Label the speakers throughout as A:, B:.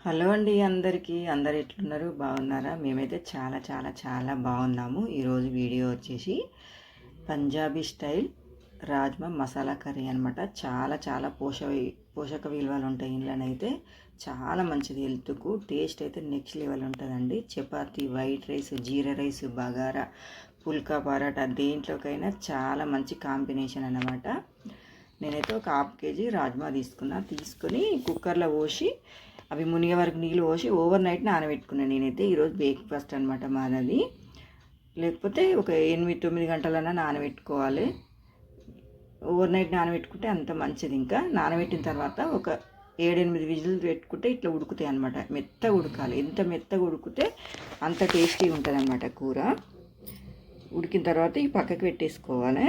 A: Hello అండి అందరికీ. అందరు ఎట్లున్నారు? బాగున్నారా? మేమైతే చాలా చాలా చాలా బాగున్నాము. ఈరోజు వీడియో వచ్చేసి పంజాబీ స్టైల్ రాజ్మా మసాలా కర్రీ అనమాట. చాలా చాలా పోషక విలువలు ఉంటాయి. ఇంట్లోనైతే చాలా మంచిది హెల్త్కు. టేస్ట్ అయితే నెక్స్ట్ లెవెల్ ఉంటుందండి. చపాతీ, వైట్ రైస్, జీరా రైస్, బగారా, పుల్కా పరాటా దేంట్లోకైనా చాలా మంచి కాంబినేషన్ అన్నమాట. నేనైతే ఒక ½ కేజీ రాజ్మా తీసుకొని కుక్కర్లో పోసి అవి మునిగే వరకు నీళ్ళు పోసి ఓవర్ నైట్ నానబెట్టుకున్నాను. నేనైతే ఈరోజు బ్రేక్ఫాస్ట్ అనమాట మాది. లేకపోతే ఒక 8-9 గంటలన్నా నానబెట్టుకోవాలి. ఓవర్ నైట్ నానబెట్టుకుంటే అంత మంచిది. ఇంకా నానబెట్టిన తర్వాత ఒక 7-8 విజిల్స్ పెట్టుకుంటే ఇట్లా ఉడుకుతాయి అనమాట. మెత్తగా ఉడకాలి. ఎంత మెత్తగా ఉడికితే అంత టేస్టీగా ఉంటుంది అనమాట కూర. ఉడికిన తర్వాత ఈ పక్కకి పెట్టేసుకోవాలి.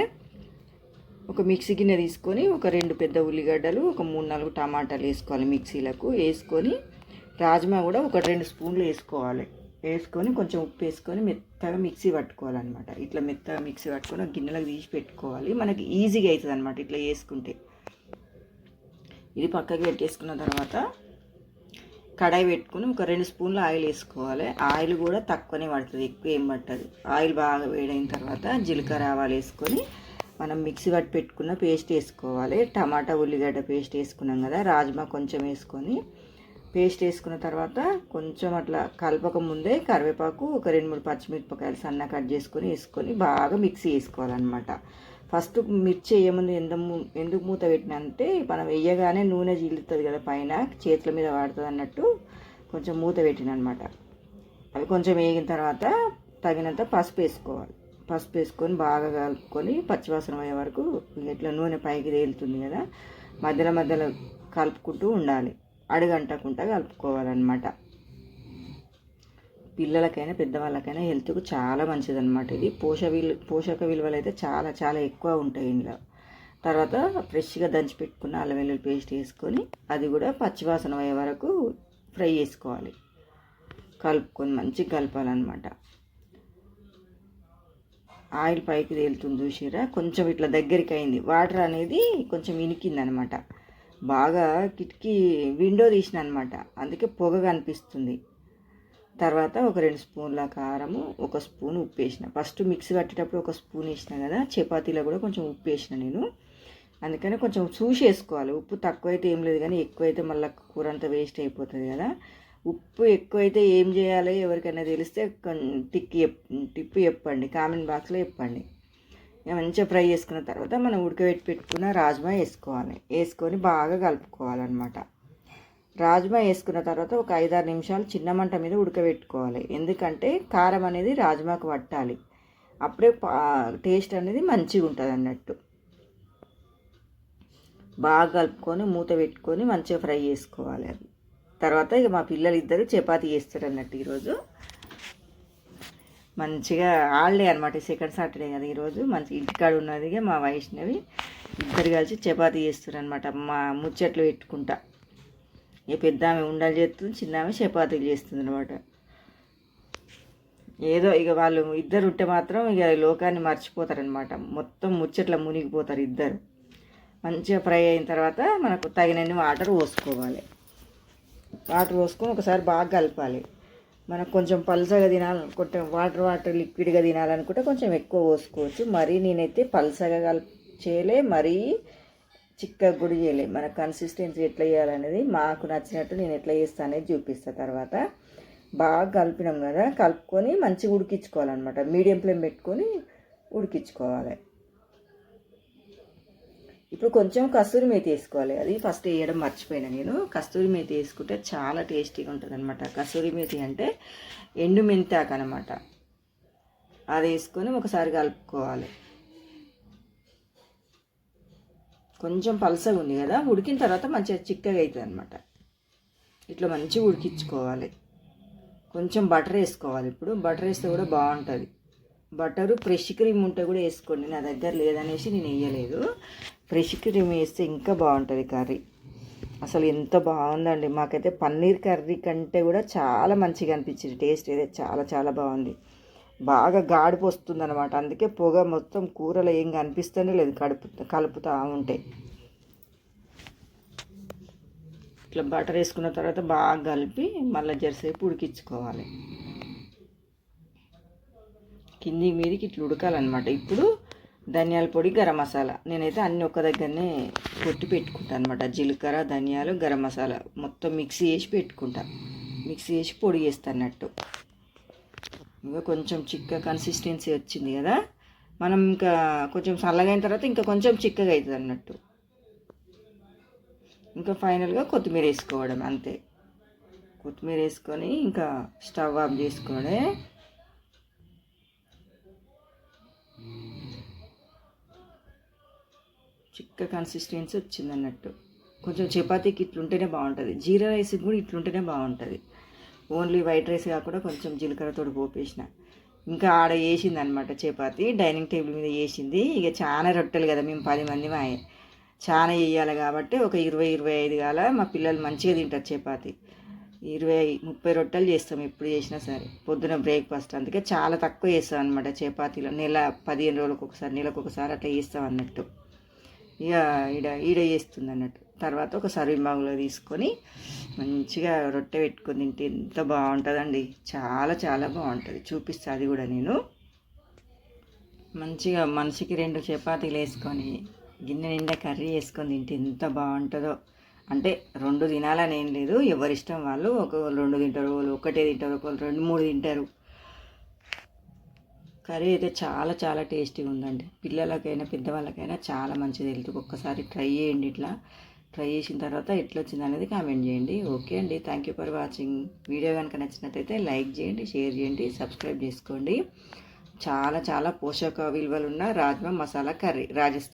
A: ఒక మిక్సీ గిన్నె తీసుకొని ఒక 2 పెద్ద ఉల్లిగడ్డలు, ఒక 3-4 టమాటాలు వేసుకోవాలి. మిక్సీలకు వేసుకొని రాజ్మా కూడా ఒక 2 స్పూన్లు వేసుకొని కొంచెం ఉప్పు వేసుకొని మెత్తగా మిక్సీ పట్టుకోవాలన్నమాట. ఇట్లా మెత్తగా మిక్సీ పట్టుకొని ఒక గిన్నెలకు తీసి పెట్టుకోవాలి. మనకి ఈజీగా అవుతుంది అనమాట ఇట్లా వేసుకుంటే. ఇది పక్కకి పెట్టేసుకున్న తర్వాత కడాయి పెట్టుకుని ఒక 2 స్పూన్లు ఆయిల్ వేసుకోవాలి. ఆయిల్ కూడా తక్కువనే పడుతుంది, ఎక్కువ ఏం పట్టదు. ఆయిల్ బాగా వేడైన తర్వాత జీలకర్ర ఆవాలు వేసుకొని మనం మిక్సీ పట్టి పెట్టుకున్న పేస్ట్ వేసుకోవాలి. టమాటా ఉల్లిగడ్డ పేస్ట్ వేసుకున్నాం కదా, రాజ్మా కొంచెం వేసుకొని పేస్ట్ వేసుకున్న తర్వాత కొంచెం అట్లా కలపక ముందే కరివేపాకు, ఒక 2-3 పచ్చిమిరపకాయలు సన్న కట్ వేసుకొని బాగా మిక్సీ వేసుకోవాలన్నమాట. ఫస్ట్ మిర్చి వేయముందు ఎందుకు మూత పెట్టినంటే మనం వేయగానే నూనె జీలుతుంది కదా పైన, చేతుల మీద వాడుతుంది అన్నట్టు కొంచెం మూత పెట్టినమాట. అవి కొంచెం వేగిన తర్వాత తగినంత పసుపు వేసుకోవాలి. పసుపు వేసుకొని బాగా కలుపుకొని పచ్చివాసన అయ్యే వరకు ఇట్లా నూనె పైకి తేలుతుంది కదా, మధ్యలో కలుపుకుంటూ ఉండాలి. అడుగంటకుండా కలుపుకోవాలన్నమాట. పిల్లలకైనా పెద్దవాళ్ళకైనా హెల్త్కు చాలా మంచిదన్నమాట. ఇది పోషక విలువలు అయితే చాలా చాలా ఎక్కువ ఉంటాయి ఇందులో. తర్వాత ఫ్రెష్గా దంచి పెట్టుకున్న అల్లం వెల్లుల్లి పేస్ట్ వేసుకొని అది కూడా పచ్చివాసన అయ్యే వరకు ఫ్రై చేసుకోవాలి. కలుపుకొని మంచిగా కలపాలన్నమాట. ఆయిల్ పైకి తేలుతుంది చూసిరా, కొంచెం ఇట్లా దగ్గరికి అయింది. వాటర్ అనేది కొంచెం ఇనికింది అనమాట. బాగా కిటికీ విండో తీసిన అనమాట, అందుకే పొగ కనిపిస్తుంది. తర్వాత ఒక 2 స్పూన్ల కారము, 1 స్పూన్ ఉప్పు వేసిన. ఫస్ట్ మిక్సీ కట్టేటప్పుడు 1 స్పూన్ వేసిన కదా, చపాతీలో కూడా కొంచెం ఉప్పు వేసిన నేను. అందుకని కొంచెం చూసి వేసుకోవాలి. ఉప్పు తక్కువైతే ఏం లేదు, కానీ ఎక్కువైతే మళ్ళీ కూర అంతా వేస్ట్ అయిపోతుంది కదా. ఉప్పు ఎక్కువైతే ఏం చేయాలి, ఎవరికైనా తెలిస్తే టిప్పు చెప్పండి, కామెంట్ బాక్స్లో చెప్పండి. మంచిగా ఫ్రై చేసుకున్న తర్వాత మనం పెట్టుకున్న రాజ్మా వేసుకొని బాగా కలుపుకోవాలన్నమాట. రాజ్మా వేసుకున్న తర్వాత ఒక 5-6 నిమిషాలు చిన్న మంట మీద ఉడకబెట్టుకోవాలి. ఎందుకంటే కారం అనేది రాజ్మాకు పట్టాలి, అప్పుడే టేస్ట్ అనేది మంచిగా ఉంటుంది అన్నట్టు. బాగా కలుపుకొని మూత పెట్టుకొని మంచిగా ఫ్రై చేసుకోవాలి. అది తర్వాత ఇక మా పిల్లలు ఇద్దరు చపాతీ చేస్తారు అన్నట్టు. ఈరోజు మంచిగా హాలిడే అనమాట, సెకండ్ సాటర్డే కదా ఈరోజు. మంచి ఇంటికాడ ఉన్నదిగా మా వైష్ణవి ఇద్దరు కలిసి చపాతీ చేస్తారు అనమాట. మా ముచ్చట్లు పెట్టుకుంటా. ఇక పెద్ద ఆమె ఉండలు చేస్తుంది, చిన్న ఆమె చపాతీలు చేస్తుంది అనమాట. ఏదో ఇక వాళ్ళు ఇద్దరు ఉంటే మాత్రం ఇక లోకాన్ని మర్చిపోతారనమాట. మొత్తం ముచ్చట్ల మునిగిపోతారు ఇద్దరు. మంచిగా ఫ్రై అయిన తర్వాత మనకు తగినన్ని వాటర్ పోసుకోవాలి. వాటర్ పోసుకొని ఒకసారి బాగా కలపాలి. మనకు కొంచెం పల్చగా తినాలనుకుంటే వాటర్ లిక్విడ్గా తినాలనుకుంటే కొంచెం ఎక్కువ పోసుకోవచ్చు. మరీ నేనైతే పల్చగా చేయలే, మరీ చిక్కగా కూడా చేయలే. మన కన్సిస్టెన్సీ ఎట్లా చేయాలనేది మాకు నచ్చినట్టు నేను ఎట్లా చేస్తాను అనేది చూపిస్తాను. తర్వాత బాగా కలిపినాం కదా, కలుపుకొని మంచిగా ఉడికించుకోవాలన్నమాట. మీడియం ఫ్లేమ్ పెట్టుకొని ఉడికించుకోవాలి. ఇప్పుడు కొంచెం కస్తూరి మేతి వేసుకోవాలి. అది ఫస్ట్ వేయడం మర్చిపోయినా నేను. కస్తూరి మేతి వేసుకుంటే చాలా టేస్టీగా ఉంటుంది అనమాట. కస్తూరి మేతి అంటే ఎండు మెంతాకు అనమాట. అది వేసుకొని ఒకసారి కలుపుకోవాలి. కొంచెం పలసగా ఉంది కదా, ఉడికిన తర్వాత మంచిగా చిక్కగా అవుతుంది అనమాట. ఇట్లా మంచిగా ఉడికించుకోవాలి. కొంచెం బటర్ వేసుకోవాలి. ఇప్పుడు బటర్ వేస్తే కూడా బాగుంటుంది. బటరు ఫ్రెష్ క్రీమ్ ఉంటే కూడా వేసుకోండి, నా దగ్గర లేదనేసి నేను వేయలేదు. ఫ్రెష్ క్రీమ్ వేస్తే ఇంకా బాగుంటుంది కర్రీ. అసలు ఎంత బాగుందండి. మాకైతే పన్నీర్ కర్రీ కంటే కూడా చాలా మంచిగా అనిపించింది. టేస్ట్ అయితే చాలా చాలా బాగుంది. బాగా గాడిపు వస్తుంది అనమాట. అందుకే పొగ మొత్తం కూరలో ఏం కనిపిస్తూనే లేదు కలుపుతూ ఉంటే. ఇట్లా బటర్ వేసుకున్న తర్వాత బాగా కలిపి మళ్ళీ జరసేపు ఉడికించుకోవాలి. కింది మీదికి ఇట్లా ఉడకాలన్నమాట. ఇప్పుడు ధనియాల పొడి, గరం మసాలా నేనైతే అన్నీ ఒక దగ్గరనే కొట్టి పెట్టుకుంటాను అనమాట. జీలకర్ర, ధనియాలు, గరం మసాలా మొత్తం మిక్సీ చేసి పెట్టుకుంటా. మిక్సీ చేసి పొడి చేస్తాను అన్నట్టు. ఇంకా కొంచెం చిక్క కన్సిస్టెన్సీ వచ్చింది కదా, మనం ఇంకా కొంచెం చల్లగా అయిన తర్వాత ఇంకా కొంచెం చిక్కగా అవుతుంది అన్నట్టు. ఇంకా ఫైనల్గా కొత్తిమీర వేసుకోవడం అంతే. కొత్తిమీర వేసుకొని ఇంకా స్టవ్ ఆఫ్ చేసుకోవడే. చిక్క కన్సిస్టెన్సీ వచ్చింది అన్నట్టు. కొంచెం చపాతీకి ఇట్లుంటేనే బాగుంటుంది, జీరా రైస్కి కూడా ఇట్లుంటేనే బాగుంటుంది. ఓన్లీ వైట్ రైస్ కాకుండా కొంచెం జీలకర్రతో పోపేసిన. ఇంకా ఆడ వేసింది అనమాట చపాతీ, డైనింగ్ టేబుల్ మీద వేసింది. ఇక చాలా రొట్టెలు కదా, మేము 10 మంది చాలా వేయాలి కాబట్టి ఒక 20-25 కాల మా పిల్లలు మంచిగా తింటారు చపాతీ. 20-30 రొట్టెలు చేస్తాం ఎప్పుడు చేసినా సరే, పొద్దున బ్రేక్ఫాస్ట్. అందుకే చాలా తక్కువ చేస్తాం అనమాట చపాతీలో. 15 రోజులకు ఒకసారి, నెలకు ఒకసారి అట్లా చేస్తాం అన్నట్టు. ఇక ఈడ చేస్తుంది అన్నట్టు. తర్వాత ఒక సర్వింగ్ బౌల్లో తీసుకొని మంచిగా రొట్టె పెట్టుకొని తింటే ఎంత బాగుంటుందండి. చాలా చాలా బాగుంటుంది. చూపిస్తా అది కూడా నేను. మంచిగా మనిషికి 2 చపాతీలు వేసుకొని గిన్నె నిండా కర్రీ వేసుకొని తింటే ఎంత బాగుంటుందో. అంటే 2 తినాలని ఏం లేదు, ఎవరిష్టం వాళ్ళు. ఒకళ్ళు 2 తింటారు, వాళ్ళు ఒకటే తింటారు, ఒకళ్ళు 2-3 తింటారు. కర్రీ అయితే చాలా చాలా టేస్టీగా ఉందండి. పిల్లలకైనా పెద్దవాళ్ళకైనా చాలా మంచిది హెల్త్కి. ఒక్కసారి ట్రై చేయండి. ఇట్లా ట్రై చేసిన తర్వాత ఎట్లా వచ్చింది అనేది కామెంట్ చేయండి. ఓకే అండి, thank you for watching. Video కనుక నచ్చినట్టయితే లైక్ చేయండి, షేర్ చేయండి, సబ్స్క్రైబ్ చేసుకోండి. చాలా చాలా పోషక విలువలు ఉన్న రాజ్మా మసాలా కర్రీ రాజస్థాన్